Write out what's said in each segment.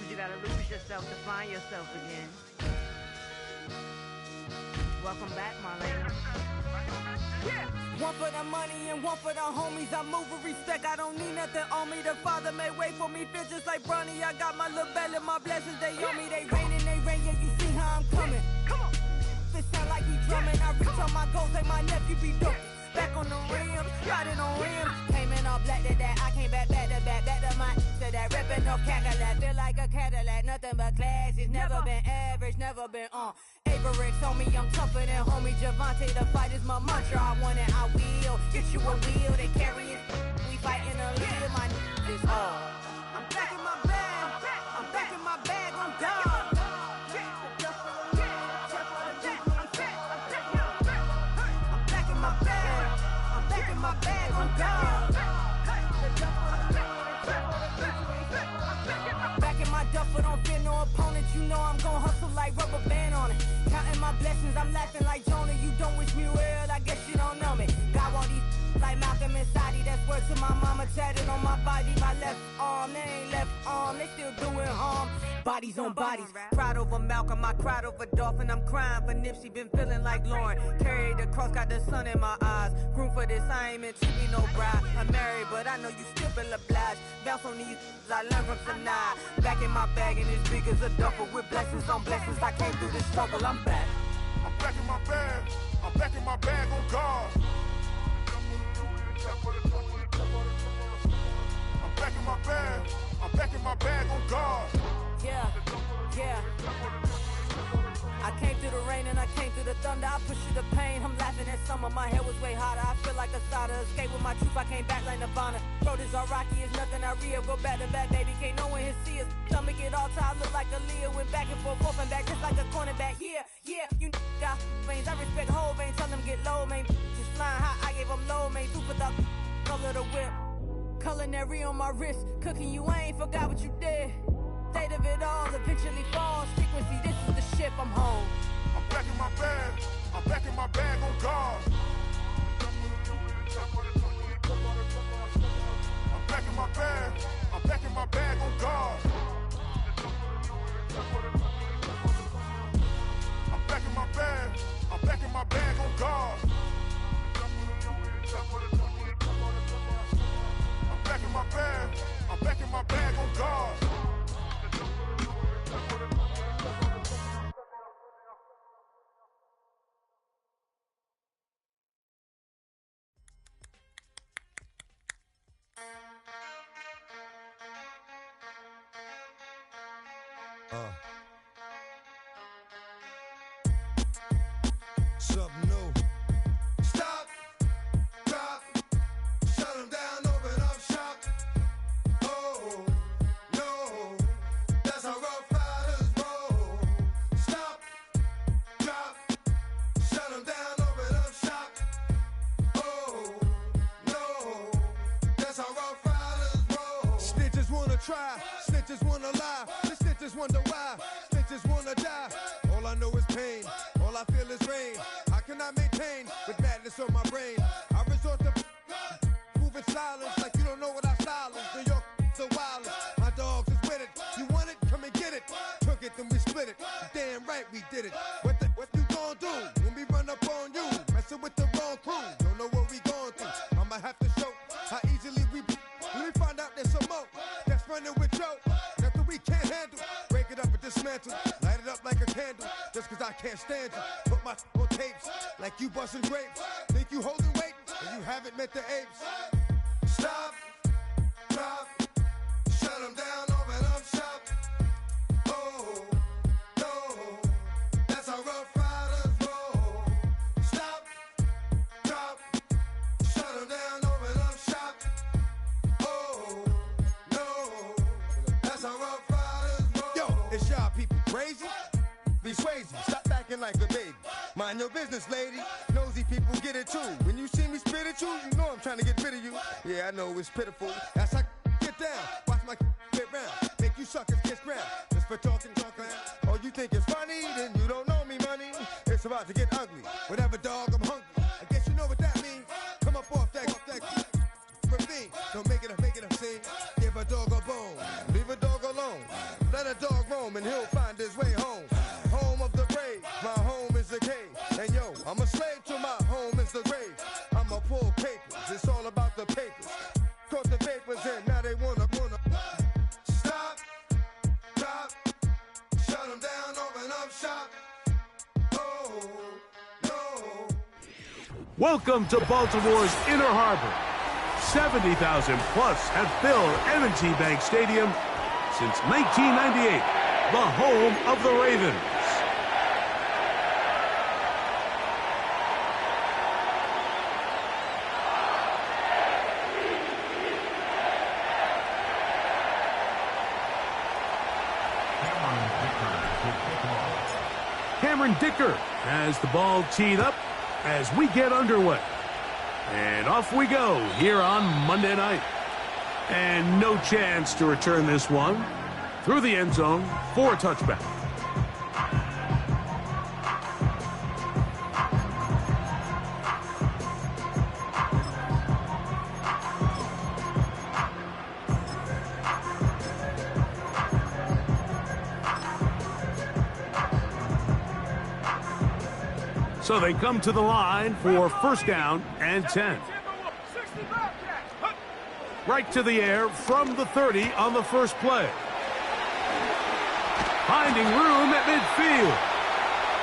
Sometimes you gotta lose yourself to find yourself again. Welcome back, Marlena. Yeah. One for the money and one for the homies. I move with respect, I don't need nothing on me. The Father may wait for me, feel just like Bronny. I got my little belly, my blessings, they on me. They rain, yeah, you see how I'm coming. Come on. This sound like we drumming. I reach on my goals like my nephew be dope. Back on the rims, riding on rims. Came in all black to that, I came back to my to that ripping off Cadillac. Feel like a Cadillac, nothing but class. It's never been average, never been on. Averix on me, I'm tougher than homie Javante. The fight is my mantra, I want it, I will. Get you a wheel, they carry it. We fighting a lead, my is all. I'm back in my bag, I'm back in my bag, I'm done. My bag on God. Back in my duffel, don't fear no opponent. You know I'm gon' hustle like rubber band on it. Counting my blessings, I'm laughing like Jonah. You don't wish me well, I guess you don't know me. Got all these like Malcolm and Sadie. That's word to my mama, tatted on my body. My left arm, they ain't left arm, they still doing harm. Bodies on bodies, cried over Malcolm, I cried over Dolphin. I'm crying for Nipsey, been feeling like Lauren. Carried the cross, got the sun in my eyes. Groom for this, I ain't meant to be no bride. I'm married, but I know you still feel obliged. Bounce on these, I learned from Sanaa. Back in my bag, and it's big as a duffel. With blessings on blessings, I came through this struggle, I'm back. I'm back in my bag, I'm back in my bag on God. I'm back in my bag, I'm back in my bag on God. Yeah, yeah. I came through the rain and I came through the thunder. I pushed through the pain, I'm laughing at summer. My head was way hotter, I feel like a starter. Escape with my truth, I came back like Nirvana. Throat is all rocky, it's nothing I real. Go back to back, baby, can't no one here see us. Stomach it all tied, look like a Leah. Went back and forth and back, just like a cornerback. Yeah, yeah, you got veins, I respect whole veins. Tell them get low, man. Just flying high, I gave them low, man. Super the color the whip. Culinary on my wrist, cooking you, I ain't forgot what you did. State of it all, eventually falls. Frequency, this is the ship, I'm home. I'm back in my bag, I'm back in my bag on God. I'm back in my bag, I'm back in my bag on God. I'm back in my bag, I'm back in my bag on God. I'm back in my bag, I'm back in my bag on God. Something new. Stop, drop, shut them down, open up shop. Oh, no, that's how Rough Riders roll. Stop, drop, shut them down, open up shop. Oh, no, that's how Rough Riders roll. Snitches wanna try, snitches wanna lie, the snitches wonder why, snitches wanna die. All I know is pain, all I feel is rain. How can I maintain with madness on my brain? I resort to moving silence like you don't know what our style is. New York, so wild. My dogs is with it. You want it? Come and get it. Took it, then we split it. Damn right we did it. What you gon' do when we run up on you? Messing with the wrong crew. Don't know what we going through. I'ma have to show how easily we. When we find out there's some more that's running with Joe. Nothing we can't handle. Break it up and dismantle. Light it up like a candle. Just cause I can't stand you. Put my on tapes like you busting grapes. Think you holding weight and you haven't met the apes. Stop, drop, shut them down, open up shop. Oh, no, that's how Rough Riders roll. Stop, drop, shut them down, open up shop. Oh, no, that's how Rough Riders roll. Yo, it's y'all people crazy? Be Swayze, stop acting like a baby. Mind your business, lady. Nosy people get it too. When you see me spit at you, you know I'm trying to get rid of you. Yeah, I know it's pitiful. That's how get down. Watch my get round. Make you suckers kiss ground. Just for talking. Oh, you think it's funny? Then you don't know me, money. It's about to get ugly. Whatever, dog, I'm hungry. I guess you know what that means. Come up off that ravine. Don't make it a scene. Give a dog a bone. Leave a dog alone. Let a dog roam and he'll find his way home. Home of the brave, my home is the cave. And yo, I'm a slave to my home is the grave. I'ma pull papers, it's all about the papers. Caught the vapors in, now they wanna stop, drop, shut them down, open up shop. Oh, no. Welcome to Baltimore's Inner Harbor. 70,000 plus have filled M&T Bank Stadium since 1998, the home of the Ravens. Cameron Dicker has the ball teed up as we get underway. And off we go here on Monday night. And no chance to return this one through the end zone for a touchback. So they come to the line for first down and 10. Right to the air from the 30 on the first play. Finding room at midfield.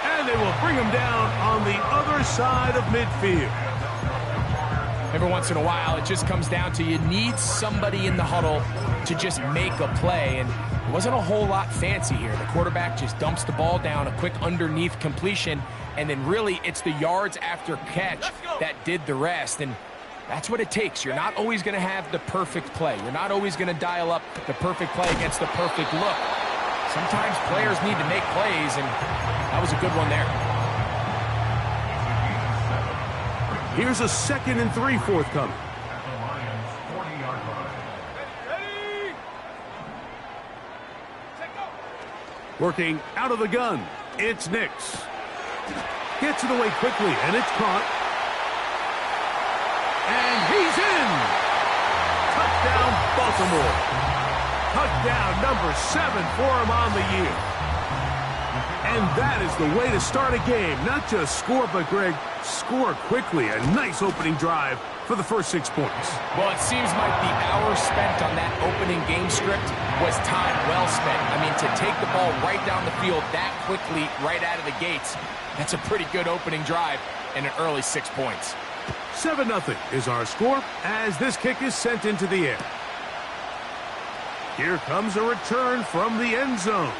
And they will bring him down on the other side of midfield. Every once in a while, it just comes down to you need somebody in the huddle to just make a play. And it wasn't a whole lot fancy here. The quarterback just dumps the ball down, a quick underneath completion, and then really it's the yards after catch that did the rest. And that's what it takes. You're not always going to have the perfect play. You're not always going to dial up the perfect play against the perfect look. Sometimes players need to make plays, and that was a good one there. Here's a 2nd and 3 forthcoming. Working out of the gun, it's Nix. Gets it away quickly, and it's caught. And he's in! Touchdown, Baltimore. Touchdown number 7 for him on the year. And that is the way to start a game. Not just score, but, Greg, score quickly. A nice opening drive for the first 6 points. Well, it seems like the hour spent on that opening game script was time well spent. I mean, to take the ball right down the field that quickly right out of the gates, that's a pretty good opening drive and an early 6 points. 7-0 is our score as this kick is sent into the air. Here comes a return from the end zone.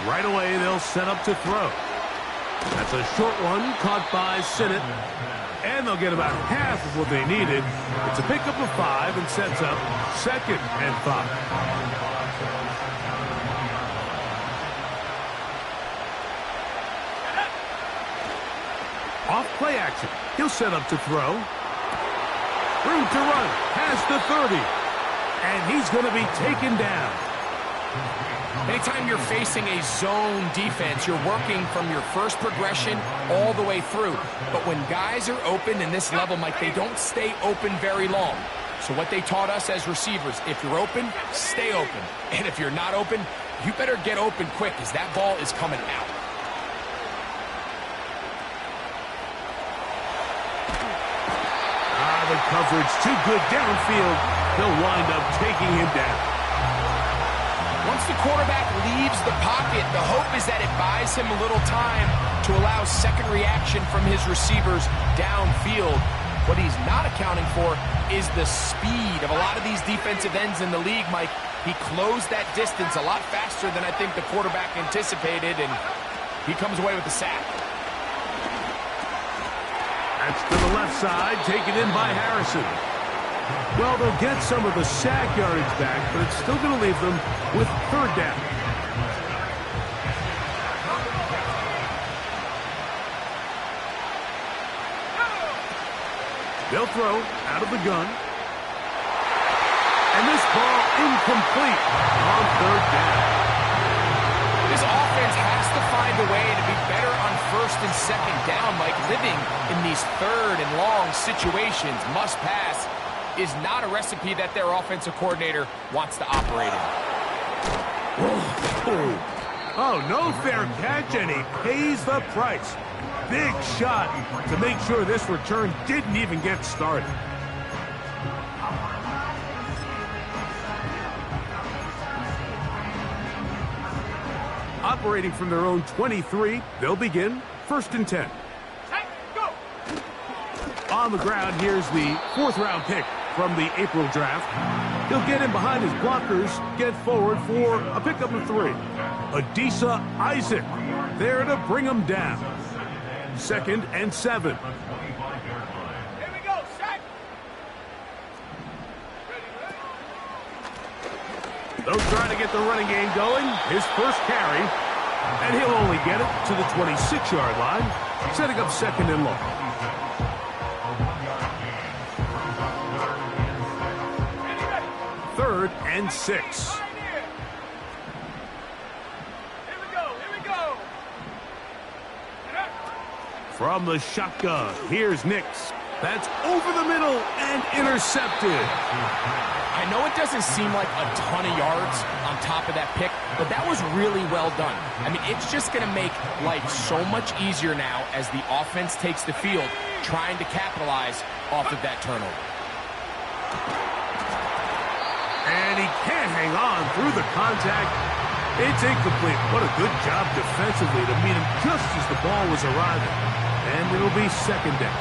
Right away, they'll set up to throw. That's a short one caught by Sinnott. And they'll get about half of what they needed. It's a pickup of 5 and sets up 2nd and 5. Off play action. He'll set up to throw. Room to run. Has the 30. And he's going to be taken down. Anytime you're facing a zone defense, you're working from your first progression all the way through. But when guys are open in this level, Mike, they don't stay open very long. So what they taught us as receivers, if you're open, stay open. And if you're not open, you better get open quick because that ball is coming out. The coverage too good downfield. They'll wind up taking him down. Once the quarterback leaves the pocket, the hope is that it buys him a little time to allow second reaction from his receivers downfield. What he's not accounting for is the speed of a lot of these defensive ends in the league, Mike. He closed that distance a lot faster than I think the quarterback anticipated, and he comes away with the sack. That's to the left side, taken in by Harrison. Well, they'll get some of the sack yardage back, but it's still going to leave them with 3rd down. They'll throw out of the gun. And this ball incomplete on third down. This offense has to find a way to be better on first and second down, Mike. Living in these third and long situations, must pass, is not a recipe that their offensive coordinator wants to operate in. Oh, no fair catch, and he pays the price. Big shot to make sure this return didn't even get started. Operating from their own 23, they'll begin 1st and 10. On the ground, here's the 4th-round pick from the April draft. He'll get in behind his blockers, get forward for a pickup of 3. Adisa Isaac there to bring him down. 2nd and 7. Here we go, set. They'll try to get the running game going. His first carry, and he'll only get it to the 26-yard line, setting up 2nd and long. Third and 6. Here we go. From the shotgun, here's Nix. That's over the middle and intercepted. I know it doesn't seem like a ton of yards on top of that pick, but that was really well done. I mean, it's just going to make life so much easier now as the offense takes the field, trying to capitalize off of that turnover. And he can't hang on through the contact. It's incomplete. What a good job defensively to meet him just as the ball was arriving. And it'll be 2nd down.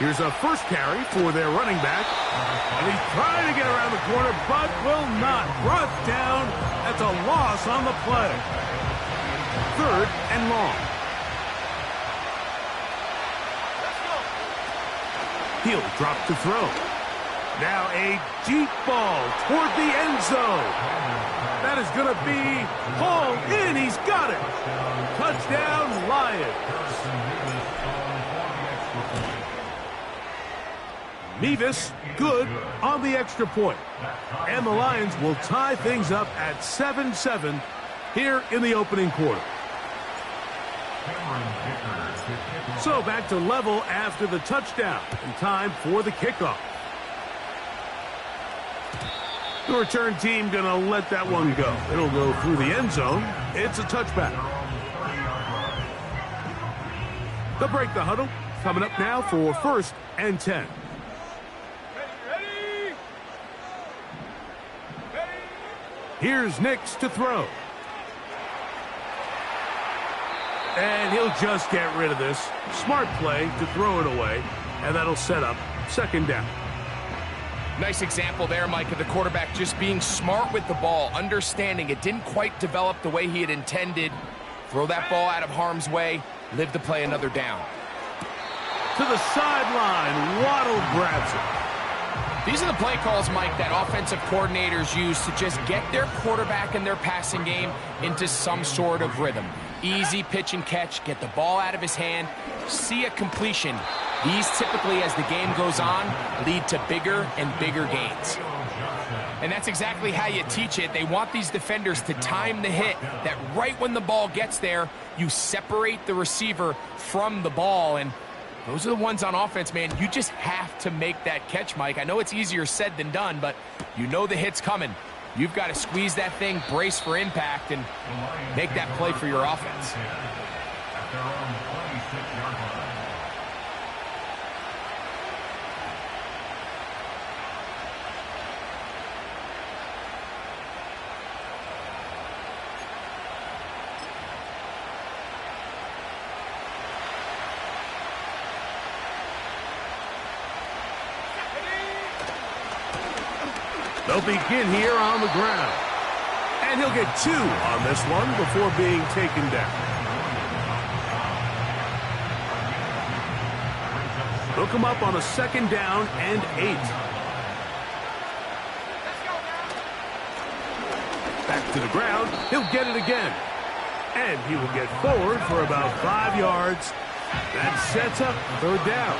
Here's a first carry for their running back. And he's trying to get around the corner, but will not. Brought down. That's a loss on the play. 3rd and long. He'll drop to throw. Now a deep ball toward the end zone. That is going to be hauled in. He's got it. Touchdown, Lions. Mevis good on the extra point. And the Lions will tie things up at 7-7 here in the opening quarter. So back to level after the touchdown, and time for the kickoff. The return team gonna let that one go. It'll go through the end zone. It's a touchback. They'll break the huddle. Coming up now for 1st and 10. Here's Nix to throw. And he'll just get rid of this. Smart play to throw it away, and that'll set up 2nd down. Nice example there, Mike, of the quarterback just being smart with the ball, understanding it didn't quite develop the way he had intended. Throw that ball out of harm's way, live to play another down. To the sideline, Waddle grabs it. These are the play calls, Mike, that offensive coordinators use to just get their quarterback and their passing game into some sort of rhythm. Easy pitch and catch, get the ball out of his hand, see a completion. These typically, as the game goes on, lead to bigger and bigger gains. And that's exactly how you teach it. They want these defenders to time the hit, that right when the ball gets there, you separate the receiver from the ball. And those are the ones on offense, man. You just have to make that catch, Mike. I know it's easier said than done, but you know the hit's coming. You've got to squeeze that thing, brace for impact, and make that play for your offense. They'll begin here on the ground. And he'll get 2 on this one before being taken down. They'll come up on a 2nd down and 8. Back to the ground. He'll get it again. And he will get forward for about 5 yards. That sets up third down.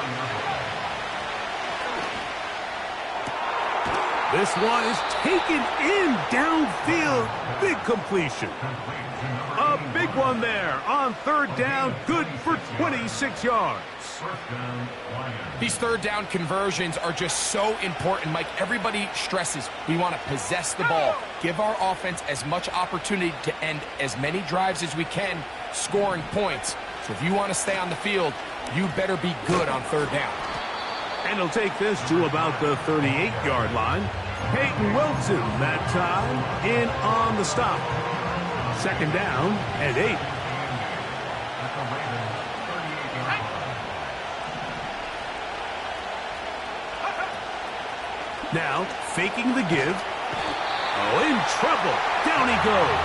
This one is taken in downfield. Big completion. A big one there on third down. Good for 26 yards. These third down conversions are just so important, Mike. Everybody stresses we want to possess the ball, give our offense as much opportunity to end as many drives as we can, scoring points. So if you want to stay on the field, you better be good on third down. And he'll take this to about the 38-yard line. Peyton Wilson that time in on the stop. Second down and 8. Now, faking the give. Oh, in trouble. Down he goes.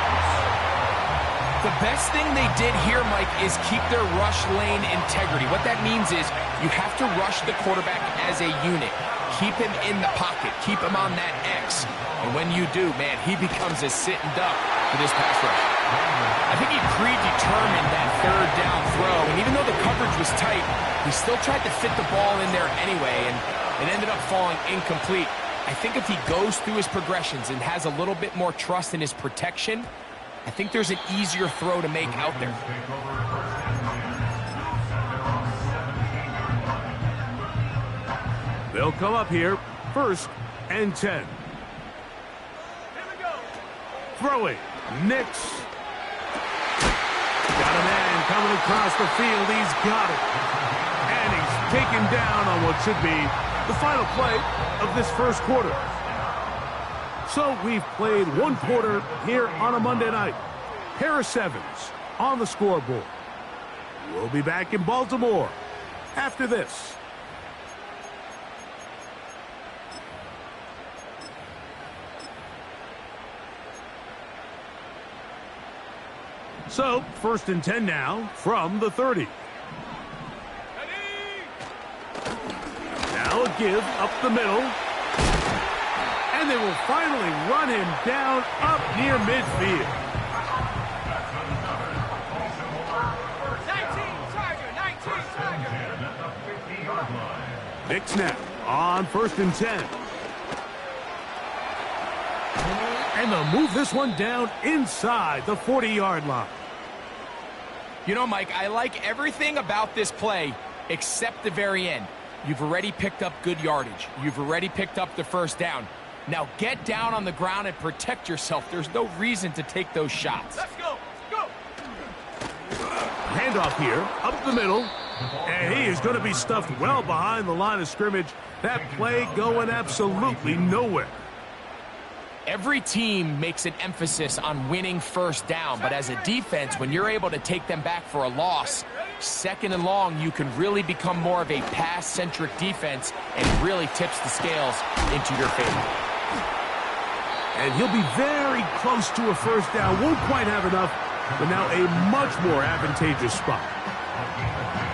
The best thing they did here, Mike, is keep their rush lane integrity. What that means is you have to rush the quarterback as a unit. Keep him in the pocket. Keep him on that X. And when you do, man, he becomes a sitting duck for this pass rush. I think he predetermined that third down throw. And even though the coverage was tight, he still tried to fit the ball in there anyway. And it ended up falling incomplete. I think if he goes through his progressions and has a little bit more trust in his protection, I think there's an easier throw to make out there. They'll come up here, 1st and 10. Throwing, Nix. Got a man coming across the field. He's got it. And he's taken down on what should be the final play of this first quarter. So we've played one quarter here on a Monday night. Harris Evans on the scoreboard. We'll be back in Baltimore after this. So, 1st and 10 now from the 30. Now a give up the middle. And they will finally run him down up near midfield. 19 Tiger. Nix now on 1st and 10. And they'll move this one down inside the 40-yard line. You know, Mike, I like everything about this play except the very end. You've already picked up good yardage. You've already picked up the first down. Now get down on the ground and protect yourself. There's no reason to take those shots. Let's go. Go. Handoff here, up the middle. And he is going to be stuffed well behind the line of scrimmage. That play going absolutely nowhere. Every team makes an emphasis on winning first down, but as a defense, when you're able to take them back for a loss, 2nd and long, you can really become more of a pass-centric defense and really tips the scales into your favor. And he'll be very close to a first down. Won't quite have enough, but now a much more advantageous spot.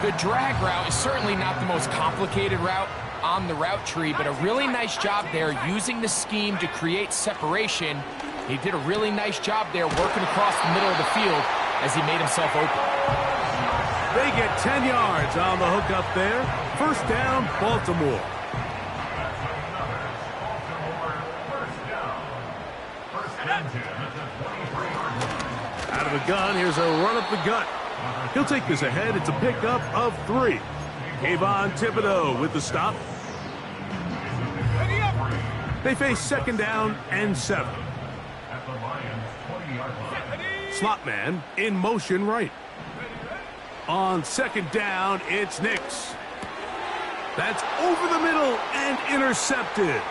The drag route is certainly not the most complicated route on the route tree, but a really nice job there using the scheme to create separation. He did a really nice job there working across the middle of the field as he made himself open. They get 10 yards on the hook up there. First down, Baltimore. Out of the gun, here's a run up the gut. He'll take this ahead. It's a pickup of 3. Kayvon Thibodeaux with the stop. They face 2nd down and 7. Slot man in motion right. On 2nd down, it's Nix. That's over the middle and intercepted.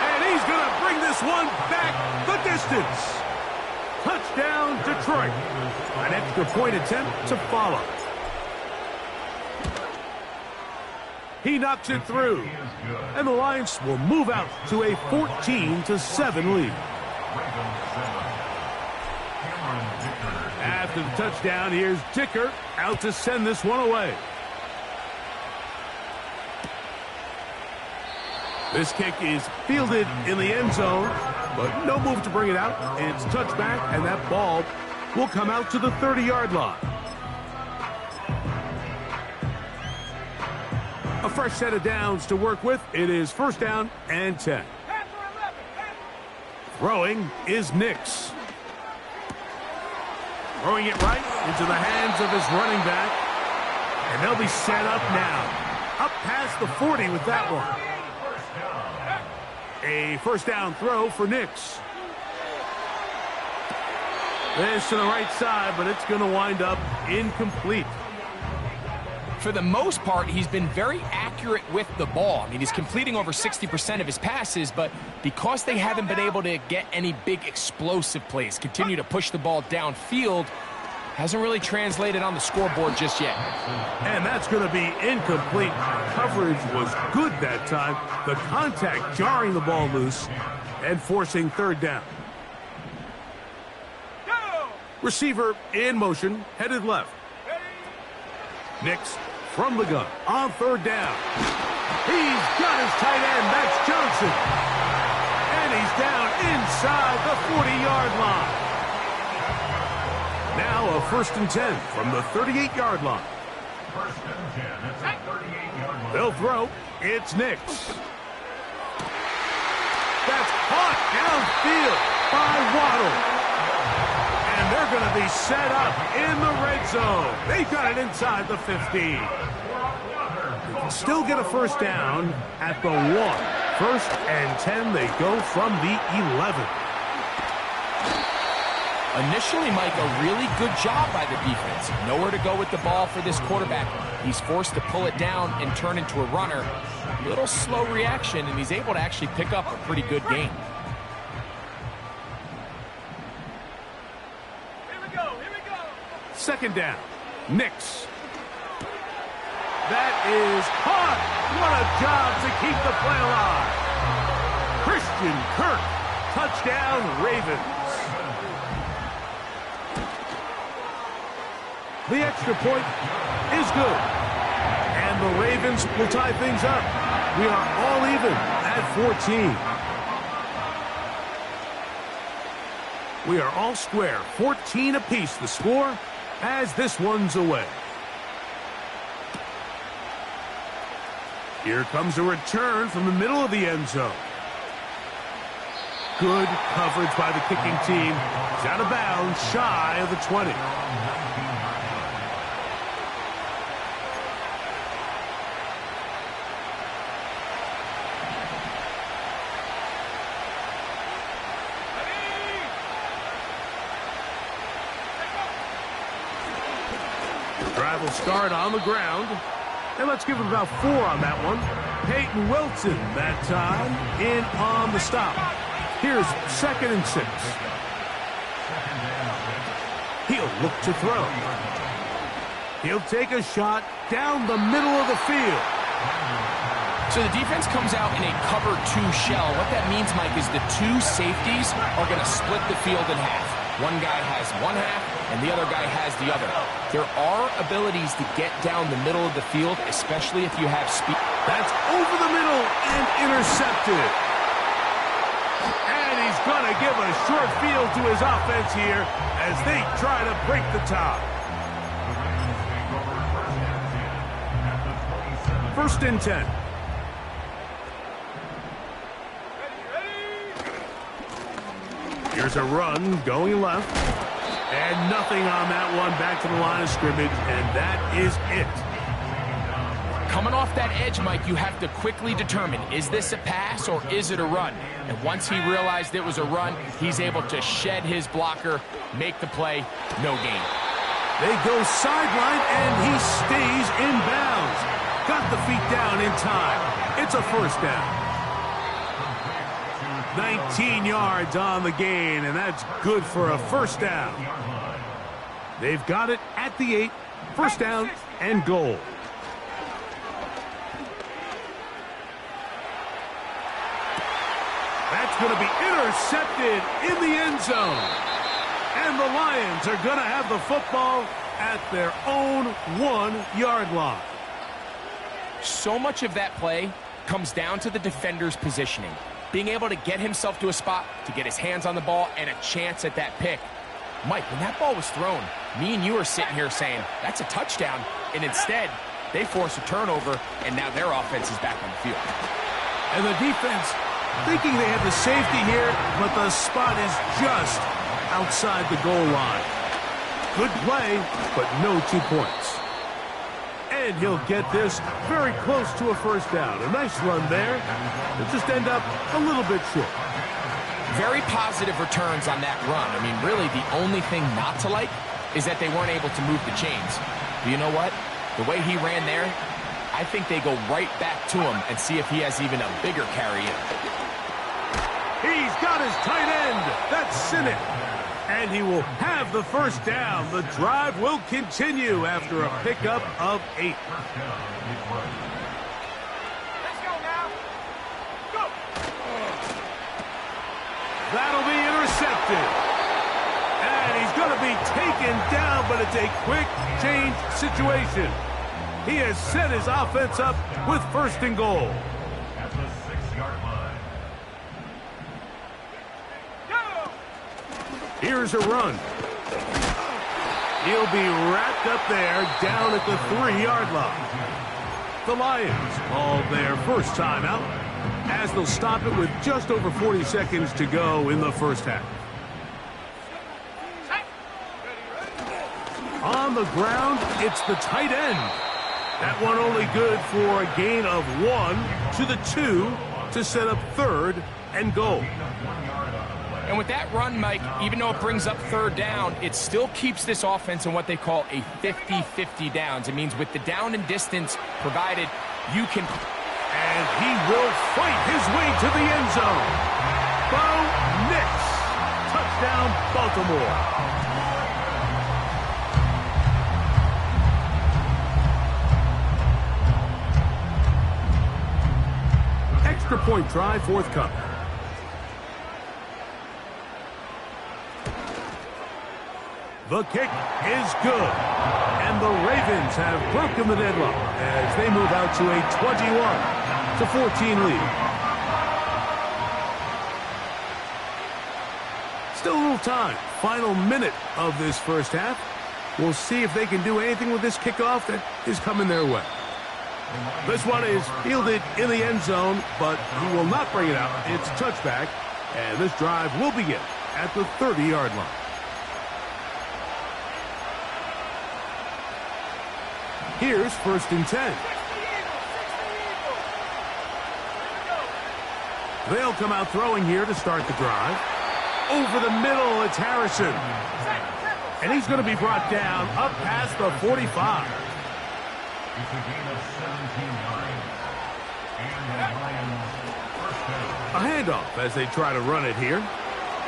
And he's going to bring this one back the distance. Touchdown, Detroit. An extra point attempt to follow. He knocks it through. And the Lions will move out to a 14-7 lead. After the touchdown, here's Dicker out to send this one away. This kick is fielded in the end zone, but no move to bring it out. It's touchback, and that ball will come out to the 30-yard line. A fresh set of downs to work with. It is first down and 10. Throwing is Nix. Throwing it right into the hands of his running back. And they'll be set up now. Up past the 40 with that one. A first down throw for Nix. This to the right side, but it's going to wind up incomplete. For the most part, he's been very accurate with the ball. I mean, he's completing over 60% of his passes, but because they haven't been able to get any big explosive plays, continue to push the ball downfield, hasn't really translated on the scoreboard just yet. And that's going to be incomplete. Coverage was good that time. The contact jarring the ball loose and forcing third down. Receiver in motion, headed left. Nix from the gun on third down. He's got his tight end. That's Johnson. And he's down inside the 40-yard line. Now a first and 10 from the 38-yard line. They'll throw. It's Nix. That's caught downfield by Waddle. And they're going to be set up in the red zone. They got it inside the 15. They can still get a first down at the 1. First and 10, they go from the 11. Initially, Mike, a really good job by the defense. Nowhere to go with the ball for this quarterback. He's forced to pull it down and turn into a runner. Little slow reaction, and he's able to actually pick up a pretty good gain. Second down. Nix. That is caught. What a job to keep the play alive. Christian Kirk. Touchdown, Ravens. The extra point is good. And the Ravens will tie things up. We are all even at 14. We are all square. 14 apiece the score as this one's away. Here comes a return from the middle of the end zone. Good coverage by the kicking team. It's out of bounds, shy of the 20. Drive will start on the ground. And let's give it about 4 on that one. Peyton Wilson that time in on the stop. Here's second and 6. He'll look to throw. He'll take a shot down the middle of the field. So the defense comes out in a cover 2 shell. What that means, Mike, is the 2 safeties are going to split the field in half. One guy has one half, and the other guy has the other. There are abilities to get down the middle of the field, especially if you have speed. That's over the middle and intercepted. And he's going to give a short field to his offense here as they try to break the tie. First and 10. Here's a run going left. And nothing on that one. Back to the line of scrimmage, and that is it. Coming off that edge, Mike, you have to quickly determine, is this a pass or is it a run? And once he realized it was a run, he's able to shed his blocker, make the play, no gain. They go sideline, and he stays in bounds. Got the feet down in time. It's a first down. 19 yards on the gain, and that's good for a first down. They've got it at the 8. First down and goal. That's going to be intercepted in the end zone. And the Lions are going to have the football at their own 1-yard line. So much of that play comes down to the defender's positioning. Being able to get himself to a spot, to get his hands on the ball, and a chance at that pick. Mike, when that ball was thrown, me and you are sitting here saying, that's a touchdown. And instead, they force a turnover, and now their offense is back on the field. And the defense thinking they have the safety here, but the spot is just outside the goal line. Good play, but no 2 points. And he'll get this very close to a first down. A nice run there. It'll just end up a little bit short. Very positive returns on that run. I mean, really, the only thing not to like is that they weren't able to move the chains. But you know what? The way he ran there, I think they go right back to him and see if he has even a bigger carry in. He's got his tight end. That's Sinnott. And he will have the first down. The drive will continue after a pickup of 8. Let's go now. Go. That'll be intercepted. And he's going to be taken down, but it's a quick change situation. He has set his offense up with 1st and goal. At the 6-yard line. Here's a run. He'll be wrapped up there down at the 3-yard line. The Lions call their first timeout as they'll stop it with just over 40 seconds to go in the first half. On the ground, it's the tight end. That one only good for a gain of 1 to the 2 to set up 3rd and goal. And with that run, Mike, even though it brings up 3rd down, it still keeps this offense in what they call a 50-50 downs. It means with the down and distance provided, you can... And he will fight his way to the end zone. Bo Nix. Touchdown, Baltimore. Extra point try forthcoming. The kick is good. And the Ravens have broken the deadlock as they move out to a 21-14 lead. Still a little time. Final minute of this first half. We'll see if they can do anything with this kickoff that is coming their way. This one is fielded in the end zone, but he will not bring it out. It's touchback, and this drive will begin at the 30-yard line. Here's 1st and 10. They'll come out throwing here to start the drive. Over the middle, it's Harrison. And he's going to be brought down up past the 45. It's a gain of 17 yards. And the Lions first down. A handoff as they try to run it here.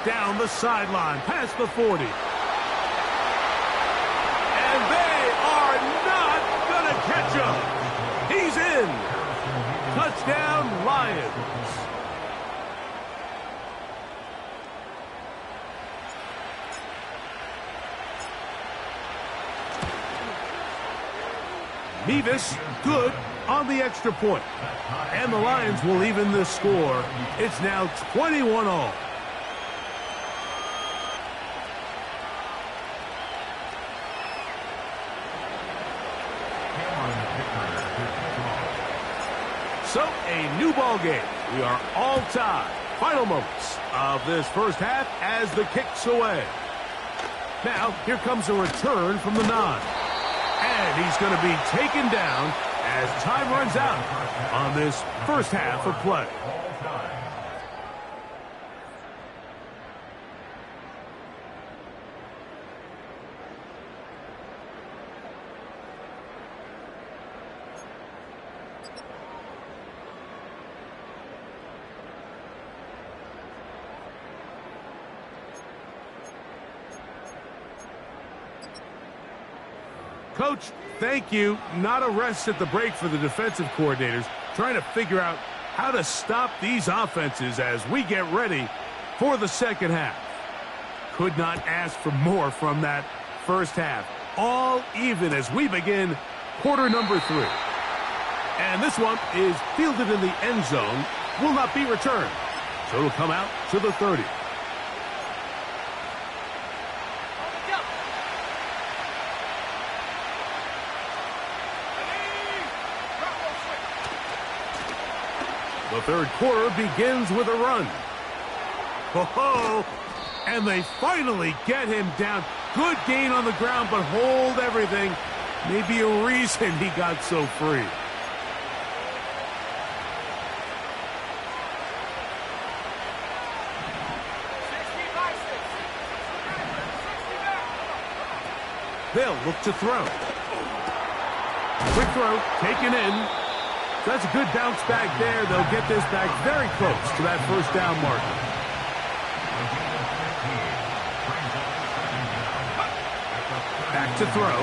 Down the sideline, past the 40. And they are not going to catch him. He's in. Touchdown, Lions. Mevis, good on the extra point. And the Lions will even the score. It's now 21-all. So, a new ball game. We are all tied. Final moments of this first half as the kick's away. Now, here comes a return from the 9. And he's going to be taken down as time runs out on this first half of play. Coach, thank you. Not a rest at the break for the defensive coordinators, trying to figure out how to stop these offenses as we get ready for the second half. Could not ask for more from that first half. All even as we begin quarter number 3. And this one is fielded in the end zone, will not be returned. So it'll come out to the 30. The third quarter begins with a run. Ho-ho! And they finally get him down. Good gain on the ground, but hold everything. Maybe a reason he got so free. They'll look to throw. Quick throw, taken in. That's a good bounce back there. They'll get this back very close to that first down marker. Back to throw.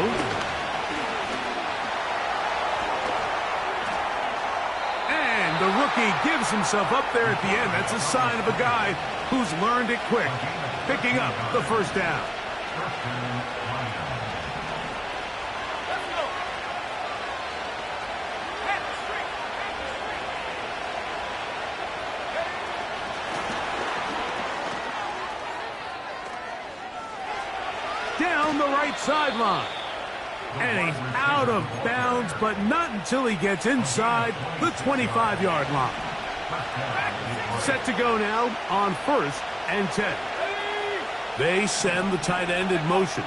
And the rookie gives himself up there at the end. That's a sign of a guy who's learned it quick, picking up the first down. Down the right sideline. And he's out of bounds, but not until he gets inside the 25-yard line. Set to go now on 1st and 10. They send the tight end in motion.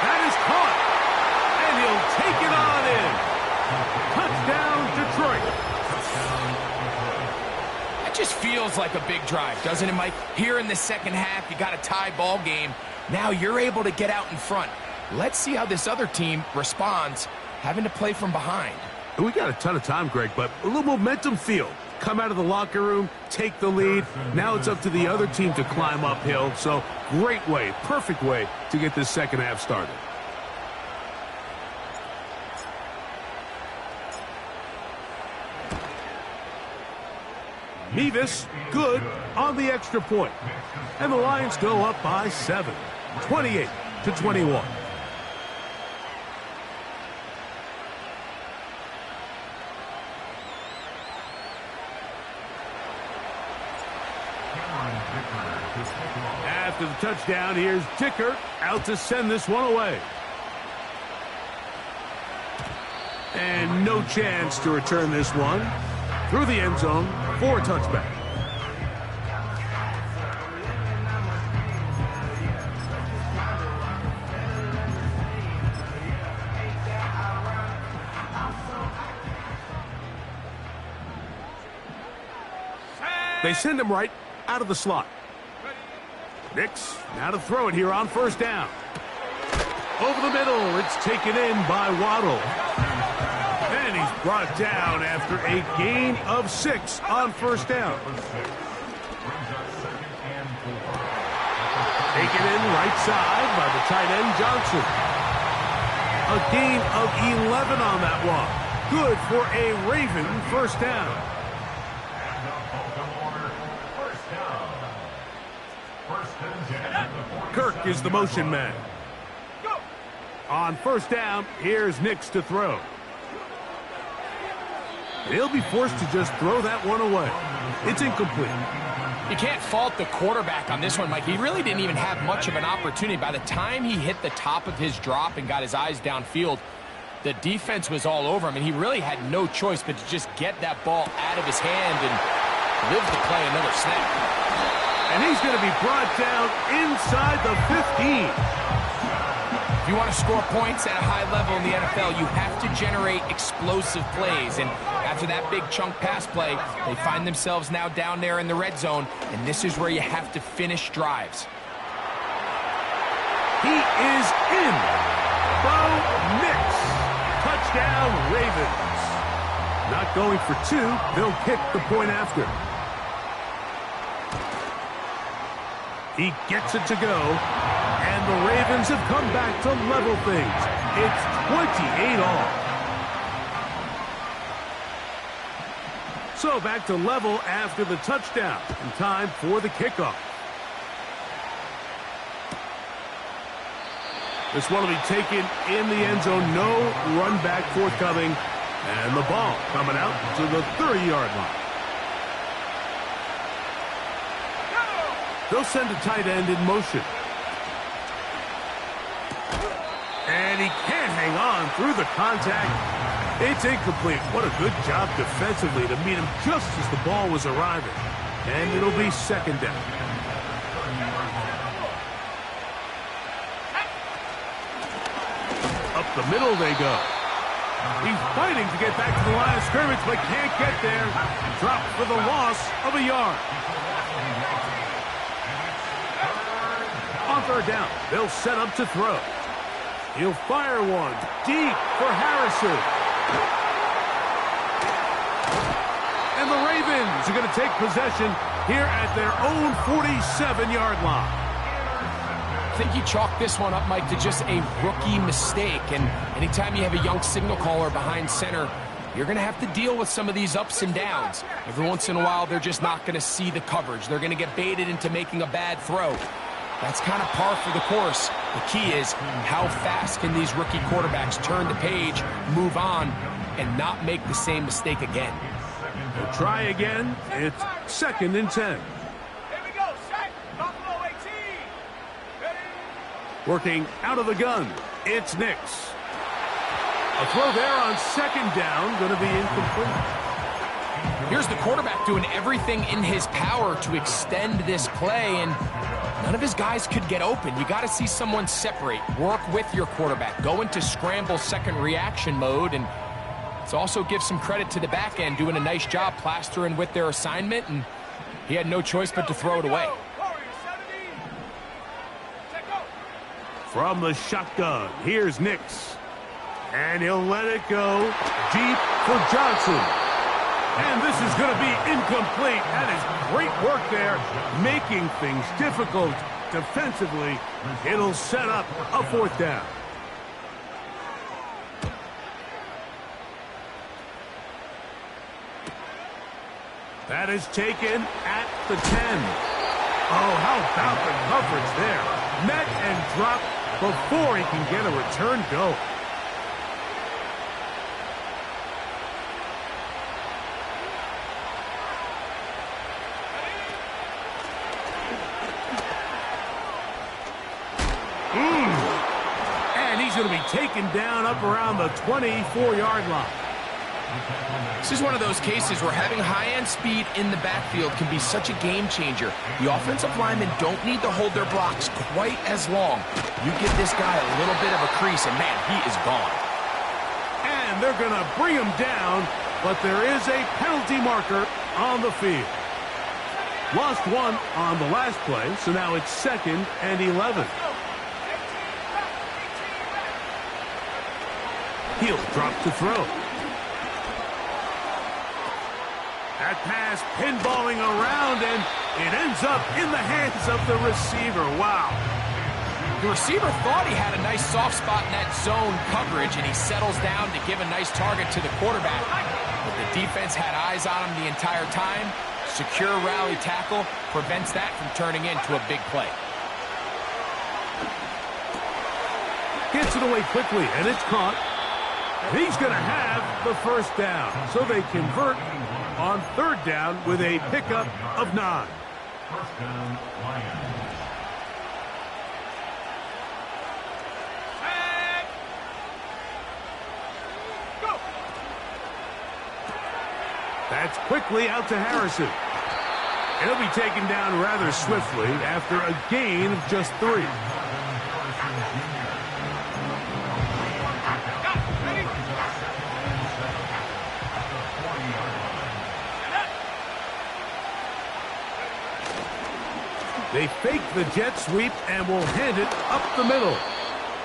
That is caught. And he'll take it on in. Touchdown, Detroit. Just feels like a big drive, doesn't it, Mike? Here in the second half, you got a tie ball game. Now you're able to get out in front. Let's see how this other team responds, having to play from behind. We got a ton of time, Greg, but a little momentum feel. Come out of the locker room, take the lead. Now it's up to the other team to climb uphill. So great way, perfect way to get this second half started. Mevis, good on the extra point. And the Lions go up by 7, 28-21. After the touchdown, here's Dicker out to send this one away. And no chance to return this one. Through the end zone for a touchback. They send him right out of the slot. Nix now to throw it here on 1st down. Over the middle, it's taken in by Waddle. And he's brought down after a gain of 6 on 1st down. Taken in right side by the tight end Johnson. A gain of 11 on that one. Good for a Raven 1st down. Kirk is the motion man. On 1st down, here's Nix to throw. They'll be forced to just throw that one away. It's incomplete. You can't fault the quarterback on this one, Mike. He really didn't even have much of an opportunity. By the time he hit the top of his drop and got his eyes downfield, the defense was all over him, and he really had no choice but to just get that ball out of his hand and live to play another snap. And he's going to be brought down inside the 15. If you want to score points at a high level in the NFL, you have to generate explosive plays. And after that big chunk pass play, they find themselves now down there in the red zone, and this is where you have to finish drives. He is in. Bo Nix. Touchdown, Ravens. Not going for 2. They'll kick the point after. He gets it to go. And the Ravens have come back to level things. It's 28 all. So back to level after the touchdown. And time for the kickoff. This one will be taken in the end zone. No run back forthcoming. And the ball coming out to the 30-yard line. They'll send a tight end in motion. And he can't hang on through the contact. It's incomplete. What a good job defensively to meet him just as the ball was arriving. And it'll be second down. Up the middle they go. He's fighting to get back to the line of scrimmage, but can't get there. Dropped for the loss of a yard. On third down, they'll set up to throw. He'll fire one deep for Harrison. And the Ravens are going to take possession here at their own 47-yard line. I think you chalk this one up, Mike, to just a rookie mistake. And anytime you have a young signal caller behind center, you're going to have to deal with some of these ups and downs. Every once in a while, they're just not going to see the coverage. They're going to get baited into making a bad throw. That's kind of par for the course. The key is how fast can these rookie quarterbacks turn the page, move on, and not make the same mistake again. They'll try again. It's second and 10. Working out of the gun, it's Nix. A throw there on second down, going to be incomplete. Here's the quarterback doing everything in his power to extend this play, and none of his guys could get open. You got to see someone separate, work with your quarterback, go into scramble second reaction mode, and let's also give some credit to the back end doing a nice job plastering with their assignment, and he had no choice but to throw it away. From the shotgun, here's Nix. And he'll let it go deep for Johnson. And this is going to be incomplete. That is great work there, making things difficult defensively. It'll set up a fourth down. That is taken at the 10. Oh, how about the coverage there? Met and dropped before he can get a return go. And he's going to be taken down up around the 24-yard line. This is one of those cases where having high-end speed in the backfield can be such a game changer. The offensive linemen don't need to hold their blocks quite as long. You give this guy a little bit of a crease, and man, he is gone. And they're going to bring him down, but there is a penalty marker on the field. Lost one on the last play, so now it's second and 11. He'll drop to throw. That pass pinballing around, and it ends up in the hands of the receiver. Wow. The receiver thought he had a nice soft spot in that zone coverage, and he settles down to give a nice target to the quarterback. But the defense had eyes on him the entire time. Secure rally tackle prevents that from turning into a big play. Gets it away quickly, and it's caught. And he's going to have the first down. So they convert on third down with a pickup of 9. First down, Lions. That's quickly out to Harrison. He'll be taken down rather swiftly after a gain of just 3. They fake the jet sweep and will hand it up the middle.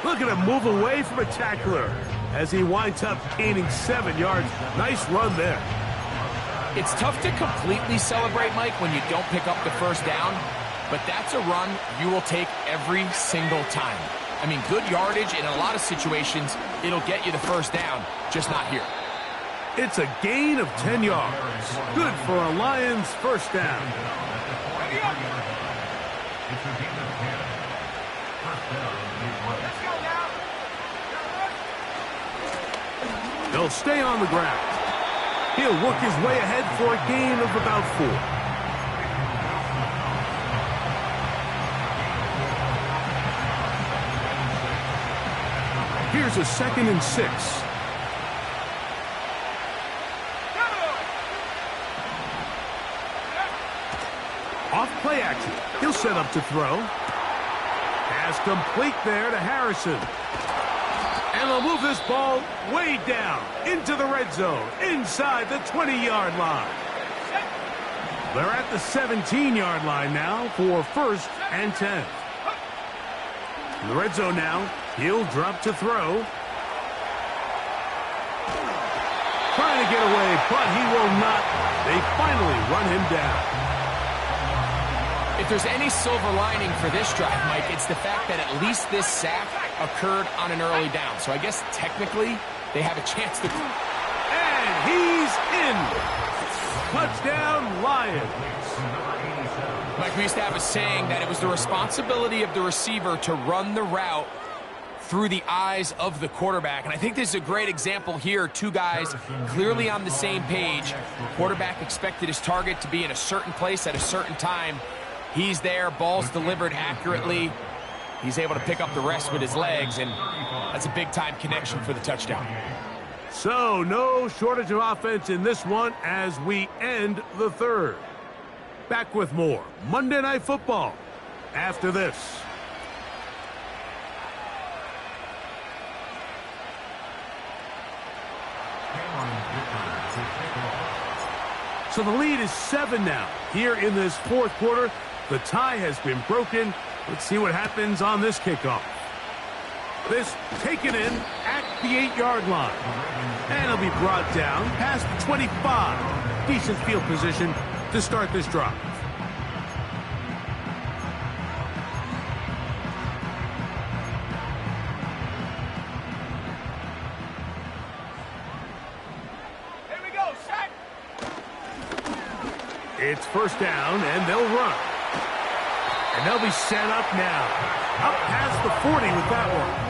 Look at him move away from a tackler as he winds up gaining 7 yards. Nice run there. It's tough to completely celebrate, Mike, when you don't pick up the first down, but that's a run you will take every single time. I mean, good yardage in a lot of situations, it'll get you the first down, just not here. It's a gain of 10 yards. Good for a Lions first down. It's a gain of 10. First down, Detroit. Let's go now. They'll stay on the ground. He'll work his way ahead for a gain of about 4. Here's a 2nd and 6. Off play action. He'll set up to throw. Pass complete there to Harrison. And they'll move this ball way down into the red zone, inside the 20-yard line. They're at the 17-yard line now for 1st and 10. In the red zone now, he'll drop to throw. Trying to get away, but he will not. They finally run him down. If there's any silver lining for this drive, Mike, it's the fact that at least this sack occurred on an early down. So I guess technically they have a chance to... And he's in. Touchdown, Lions. Mike, we used to have a saying that it was the responsibility of the receiver to run the route through the eyes of the quarterback. And I think this is a great example here. Two guys clearly on the same page. The quarterback expected his target to be in a certain place at a certain time. He's there, ball's delivered accurately. He's able to pick up the rest with his legs, and that's a big-time connection for the touchdown. So, no shortage of offense in this one as we end the 3rd. Back with more Monday Night Football after this. So the lead is 7 now. Here in this 4th quarter, the tie has been broken. Let's see what happens on this kickoff. This taken in at the 8-yard line. And it'll be brought down past the 25. Decent field position to start this drive. Here we go, set! It's 1st down, and they'll run. And they'll be set up now. Up past the 40 with that one.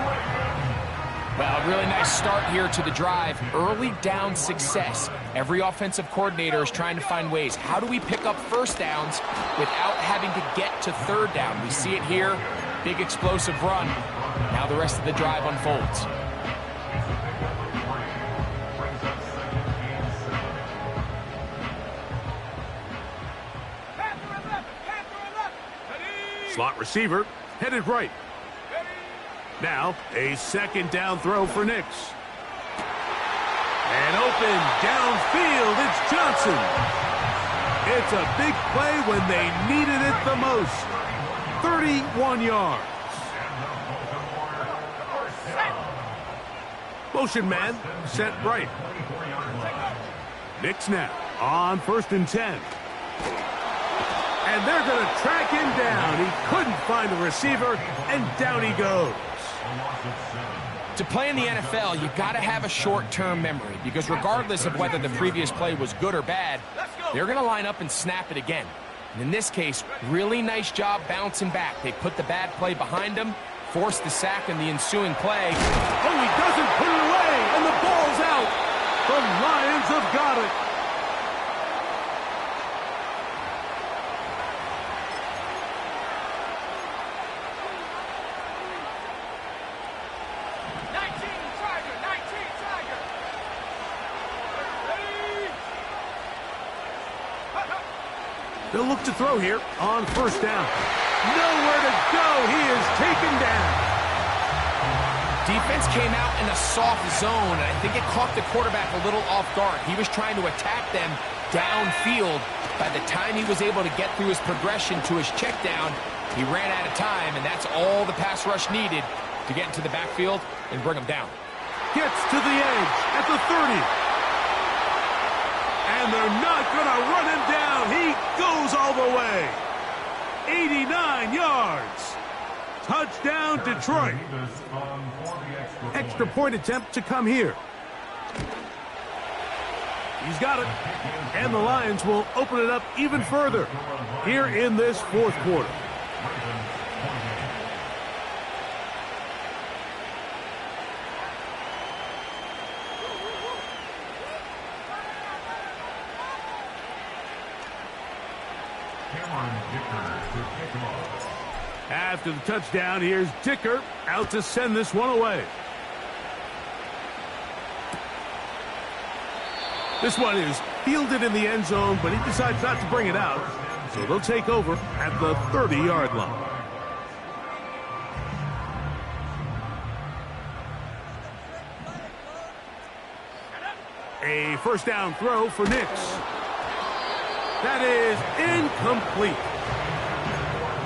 Well, a really nice start here to the drive. Early down success. Every offensive coordinator is trying to find ways. How do we pick up 1st downs without having to get to 3rd down? We see it here. Big explosive run. Now the rest of the drive unfolds. Slot receiver, headed right. Now, a 2nd down throw for Nix. And open downfield, it's Johnson. It's a big play when they needed it the most. 31 yards. Motion man, set right. Nix now on 1st and 10. And they're going to track him down. He couldn't find the receiver, and down he goes. To play in the NFL, you've got to have a short-term memory, because regardless of whether the previous play was good or bad, they're going to line up and snap it again. And in this case, really nice job bouncing back. They put the bad play behind him, forced the sack in the ensuing play. Oh, he doesn't put it away, and the ball's out. The Lions have got it. They'll look to throw here on 1st down. Nowhere to go. He is taken down. Defense came out in a soft zone, and I think it caught the quarterback a little off guard. He was trying to attack them downfield. By the time he was able to get through his progression to his check down, he ran out of time, and that's all the pass rush needed to get into the backfield and bring him down. Gets to the edge at the 30. And they're not going to run him down. He goes all the way. 89 yards. Touchdown, Detroit. Extra point attempt to come here. He's got it. And the Lions will open it up even further here in this 4th quarter. After the touchdown, here's Dicker out to send this one away. This one is fielded in the end zone, but he decides not to bring it out. So they'll take over at the 30-yard line. A first down throw for Nix. That is incomplete.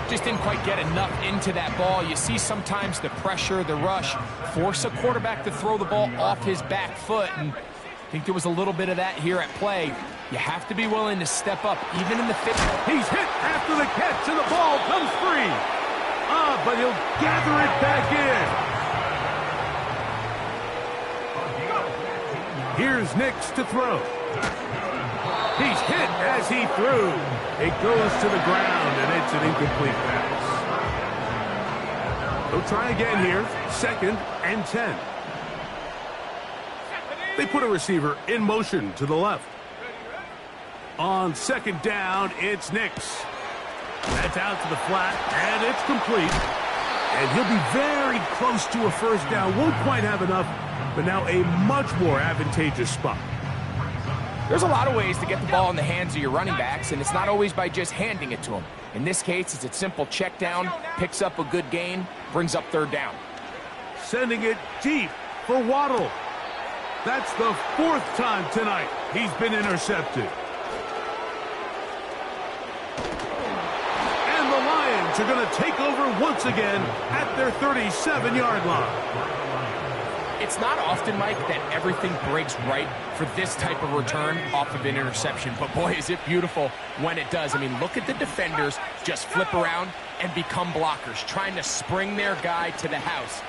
Just didn't quite get enough into that ball. You see sometimes the pressure, the rush, force a quarterback to throw the ball off his back foot. And I think there was a little bit of that here at play. You have to be willing to step up, even in the fit. He's hit after the catch, and the ball comes free. But he'll gather it back in. Here's Nix to throw. He's hit as he threw. It goes to the ground, and it's an incomplete pass. They'll try again here. 2nd and 10. They put a receiver in motion to the left. On 2nd down, it's Nix. That's out to the flat, and it's complete. And he'll be very close to a first down. Won't quite have enough, but now a much more advantageous spot. There's a lot of ways to get the ball in the hands of your running backs, and it's not always by just handing it to them. In this case, it's a simple check down, picks up a good gain, brings up 3rd down. Sending it deep for Waddle. That's the 4th time tonight he's been intercepted. And the Lions are going to take over once again at their 37-yard line. It's not often, Mike, that everything breaks right for this type of return off of an interception. But, boy, is it beautiful when it does. I mean, look at the defenders just flip around and become blockers, trying to spring their guy to the house.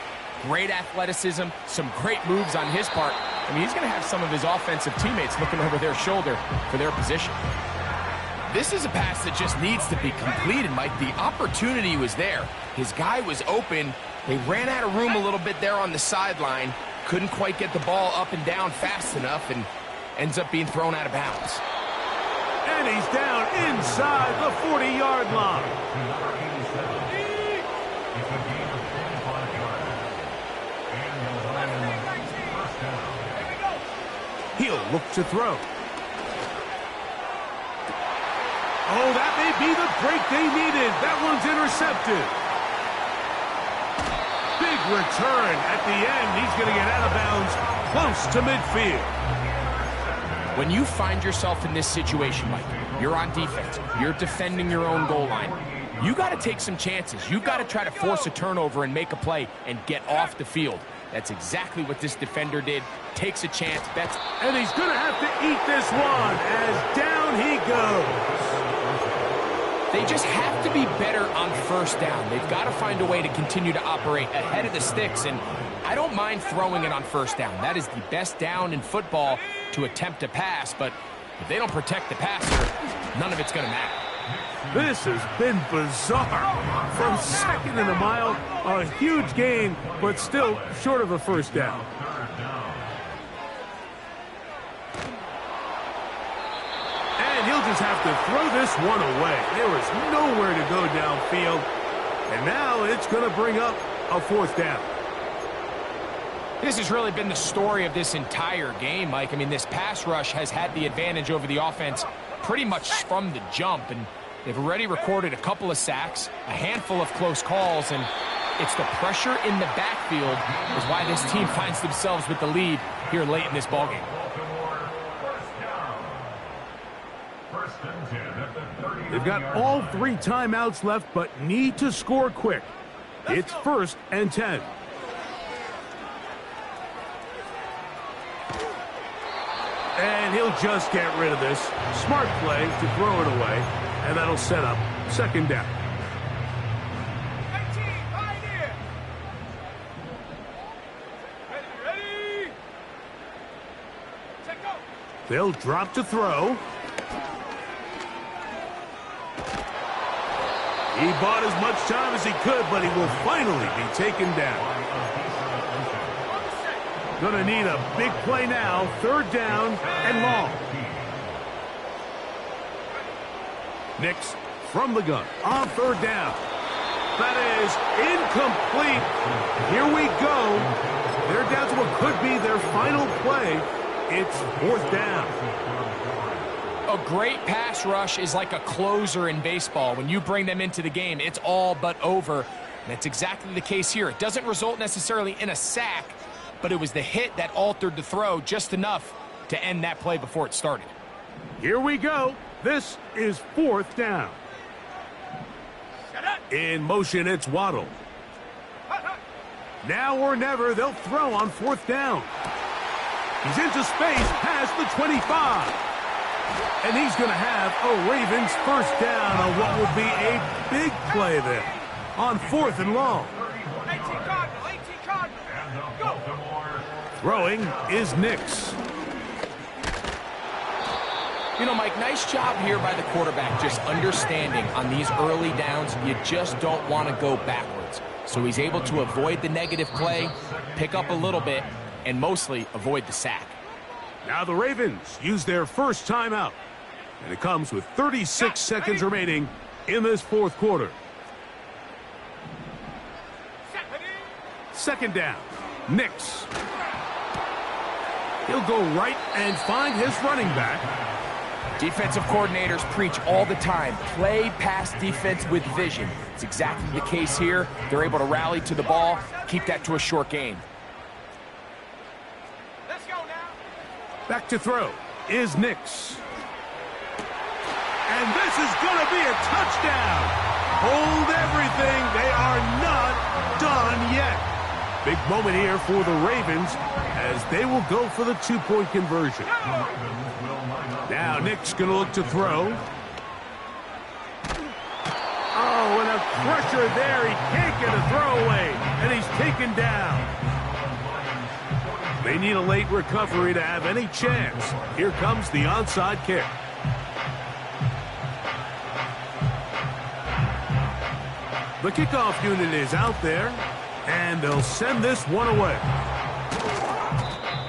Great athleticism, some great moves on his part. I mean, he's going to have some of his offensive teammates looking over their shoulder for their position. This is a pass that just needs to be completed, Mike. The opportunity was there. His guy was open. They ran out of room a little bit there on the sideline. Couldn't quite get the ball up and down fast enough and ends up being thrown out of bounds. And he's down inside the 40-yard line. He'll look to throw. Oh, that may be the break they needed. That one's intercepted. Big return at the end. He's going to get out of bounds close to midfield. When you find yourself in this situation, Mike, you're on defense, you're defending your own goal line, you got to take some chances. You got to try to force a turnover and make a play and get off the field. That's exactly what this defender did. Takes a chance, bets. And he's going to have to eat this one as down he goes. They just have to be better on 1st down. They've got to find a way to continue to operate ahead of the sticks, and I don't mind throwing it on 1st down. That is the best down in football to attempt a pass, but if they don't protect the passer, none of it's going to matter. This has been bizarre. From 2nd and a mile, a huge gain, but still short of a first down. And he'll just have to throw this one away. There is nowhere to go downfield. And now it's going to bring up a 4th down. This has really been the story of this entire game, Mike. I mean, this pass rush has had the advantage over the offense pretty much from the jump, and they've already recorded a couple of sacks, a handful of close calls, and it's the pressure in the backfield is why this team finds themselves with the lead here late in this ballgame. They've got all 3 timeouts left, but need to score quick. It's 1st and 10. And he'll just get rid of this. Smart play to throw it away, and that'll set up 2nd down. They'll drop to throw. He bought as much time as he could, but he will finally be taken down. Gonna need a big play now. 3rd down and long. Nix from the gun on third down. That is incomplete. Here we go. They're down to what could be their final play. It's fourth down. A great pass rush is like a closer in baseball. When you bring them into the game, it's all but over. And that's exactly the case here. It doesn't result necessarily in a sack, but it was the hit that altered the throw just enough to end that play before it started. Here we go. This is fourth down. In motion, it's Waddle. Now or never, they'll throw on fourth down. He's into space past the 25. And he's going to have a Ravens first down on what will be a big play there on fourth and long. Throwing is Nix. You know, Mike, nice job here by the quarterback, just understanding on these early downs, you just don't want to go backwards. So he's able to avoid the negative play, pick up a little bit, and mostly avoid the sack. Now the Ravens use their first timeout. And it comes with 36 seconds remaining in this fourth quarter. Second down. Nix. He'll go right and find his running back. Defensive coordinators preach all the time, play pass defense with vision. It's exactly the case here. They're able to rally to the ball, keep that to a short game. Let's go now. Back to throw is Nix. And this is going to be a touchdown. Hold everything. They are not done yet. Big moment here for the Ravens as they will go for the two-point conversion. Now Nick's going to look to throw. Oh, and a pressure there. He can't get a throwaway, and he's taken down. They need a late recovery to have any chance. Here comes the onside kick. The kickoff unit is out there, and they'll send this one away.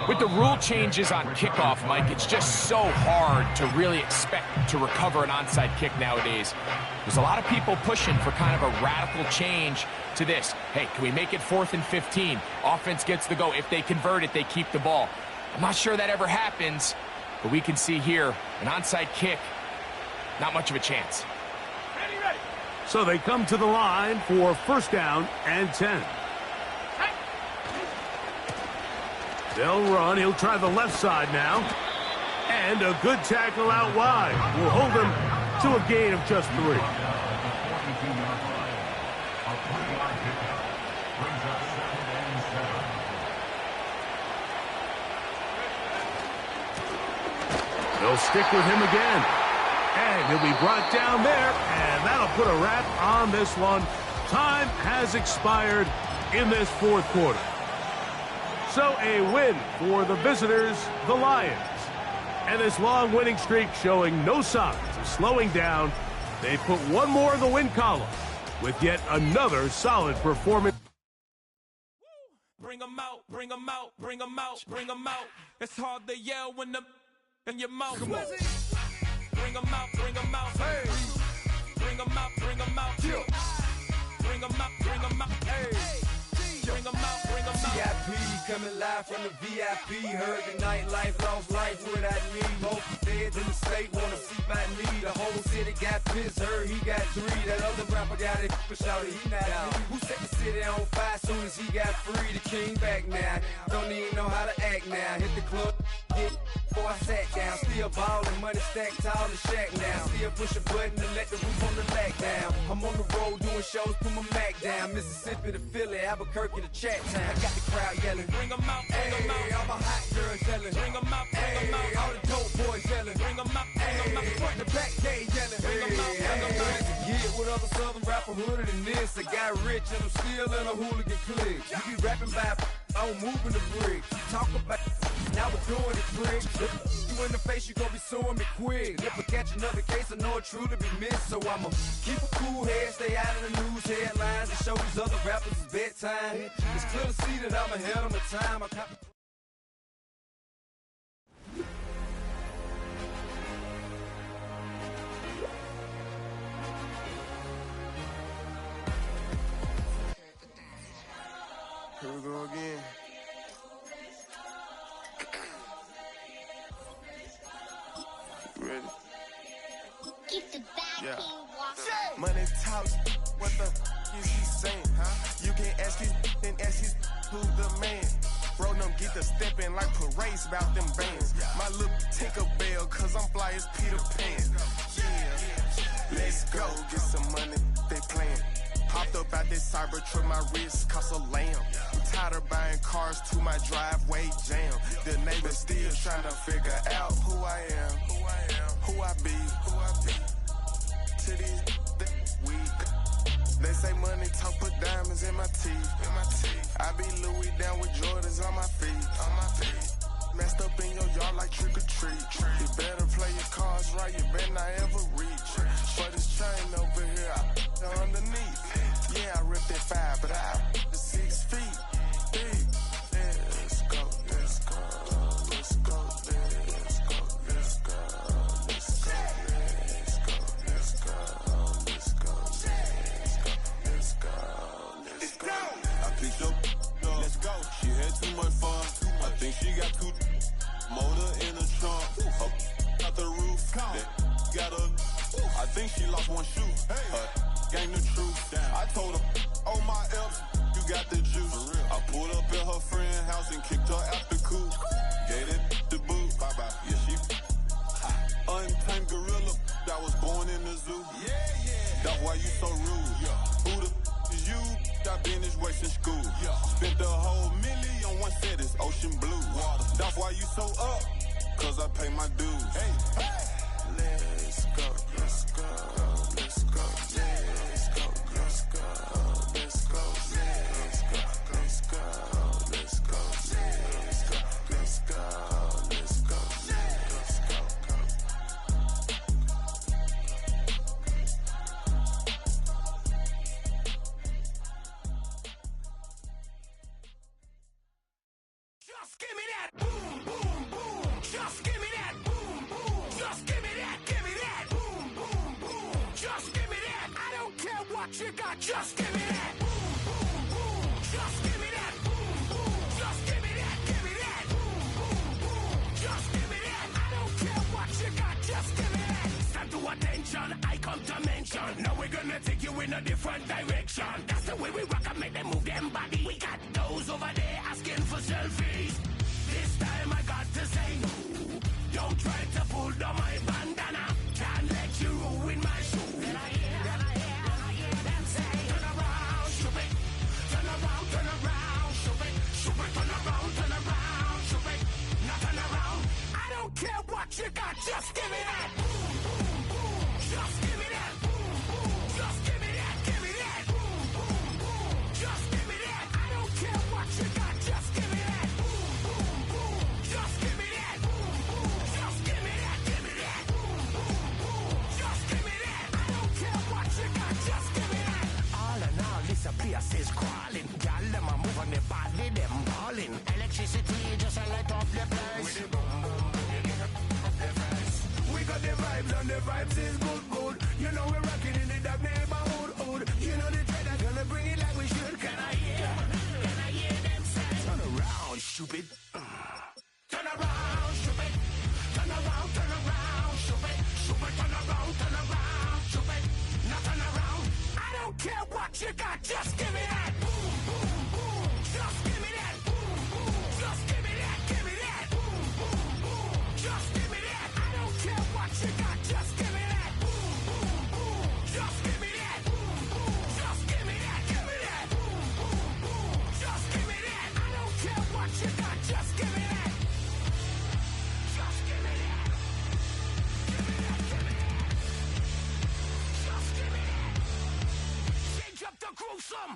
With the rule changes on kickoff, Mike, it's just so hard to really expect to recover an onside kick nowadays. There's a lot of people pushing for kind of a radical change to this. Hey, can we make it 4th and 15? Offense gets the go. If they convert it, they keep the ball. I'm not sure that ever happens, but we can see here an onside kick, not much of a chance. So they come to the line for first down and 10. They'll run. He'll try the left side now. And a good tackle out wide will hold them to a gain of just 3. They'll stick with him again. And he'll be brought down there, and that'll put a wrap on this one. Time has expired in this fourth quarter. So a win for the visitors, the Lions. And this long winning streak showing no signs of slowing down. They put one more in the win column with yet another solid performance. Bring them out, bring them out, bring them out, bring them out. It's hard to yell when the in your mouth. Come on. Bring them out, bring them out. Hey. Bring them out, bring them out. Bring them out, bring them out. Hey. Bring them out, bring them out. VIP coming live from the VIP. Heard the nightlife, lost life without me. Most feds in the state wanna see by me. The whole city got pissed, heard he got 3. That other rapper got it, but shouted he not me. Who set the city on fire soon as he got free? The king back now, don't even know how to act now. Hit the club, hit before I sat down. Still ballin', money stacked tall and shack now. Still push a button to let the roof on the back down. I'm on the road doing shows, put my Mac down. Mississippi to Philly, Albuquerque to Chat Town. I got the crowd yelling. Bring them out, bring them out. All my hot girls yelling. Bring them out, bring them out. All the dope boys yelling. Bring them out, bring them out. Front to back, they yelling. Bring them out, bring them out. Get with other southern rapper hooded than this. I got rich and I'm still in a hooligan clique. You be rapping by I'm moving the bricks. Talk about now we're doing the tricks. You in the face, you gon' be suing me quick. If I catch another case, I know it truly be missed. So I'ma keep a cool head, stay out of the news headlines, and show these other rappers it's bedtime. It's clear to see that I'm ahead of my time. the is he saying? You can ask his and ask his who the man. Bro, them get the steppin' like parades about them bands. My little Tinkerbell, cause I'm fly as Peter Pan. Yeah, let's go, get some money, they playin'. Hopped up out this Cybertruck, my wrist cost a lamb. I'm tired of buying cars to my driveway jam. The neighbors still trying to figure out who I am, who I be. To these weak. They say money talk, put diamonds in my teeth. I be Louis down with Jordans on my feet. Messed up in your yard like trick or treat. You better play your cards right, you better not ever reach. For this chain over here, I underneath. Yeah, I ripped that 5, but I the 6 feet deep. Let's go, let's go, let's go, let's go, let's go, let's go, let's go, let's go, let's go, let's go, let's go. I picked up, let's go. She had too much fun. I think she got too motor in the trunk. Up out the roof. Got a. I think she lost one shoe. Gang the truth. I told her, oh my F's, you got the juice. I pulled up at her friend's house and kicked her out the coop. Gave it the boot. Bye bye. Yeah, she untamed gorilla that was born in the zoo. That's why you so rude. Who the is you? Got business wasting school. Spent the whole million on one set, it's ocean blue. That's why you so up, cause I pay my dues. Let's go, let's go, let's go, let's go, let's go, let's go, let's go, let's go, let's go, let's go, let's go, let's go, let's go. Just give me that boom, boom, boom. Just give me that boom, boom. Just give me that, give me that boom, boom, boom. Just give me that. I don't care what you got. Just give me that boom, boom, boom. Just give me that boom, boom. Just give me that, give me that boom, boom, boom. Just give me that. I don't care what you got. Just give me that. Stand to attention. I come to mention. Now we're gonna take you in a different direction. That's the way we rock and make them move them body. We got those over there asking for selfies. This time I got to say no. Don't try to pull down my bandana. Can't let you ruin my shoe. Then I hear them say, turn around, shoot it. Turn around, shoot it. Shoot it, turn around, shoot it. Not turn around. I don't care what you got, just give me that. Boom, boom, boom. Just give me that. Boom, boom. Just give me that, give me that. Boom, boom, boom. Just give me that. I don't care what you got, just give me that. Boom, boom, boom. Just give me that. Boom, boom. Just give me that, give me that. Boom, boom, boom. Just give me that. I don't care what you got, just give me that. All in all, this place is crawling. Y'all them a move on the body, them balling. Electricity just a light up the place. With the boom, boom, we got the vibes and the vibes is good, good. You know we're rocking in the dark neighborhood. You know the trend are gonna bring it like we should. Can I hear them say? Turn around, stupid. Turn around, stupid. Turn around, stupid. Stupid, turn around, stupid. Now turn around. I don't care what you got, just give me that. Boom, boom, boom. Just give me that. Boom, boom. Just give me that, give me that. Boom, boom, boom. Just give me that. I don't care what you got, just give me that. Boom, boom, boom. Just give me that. Boom, boom. Just give me that, give me that. Boom, boom, boom. Just give me that. I don't care what you got, just give me that. Just give me that. Give me that, give me that. Just give me that. Change up the groove some.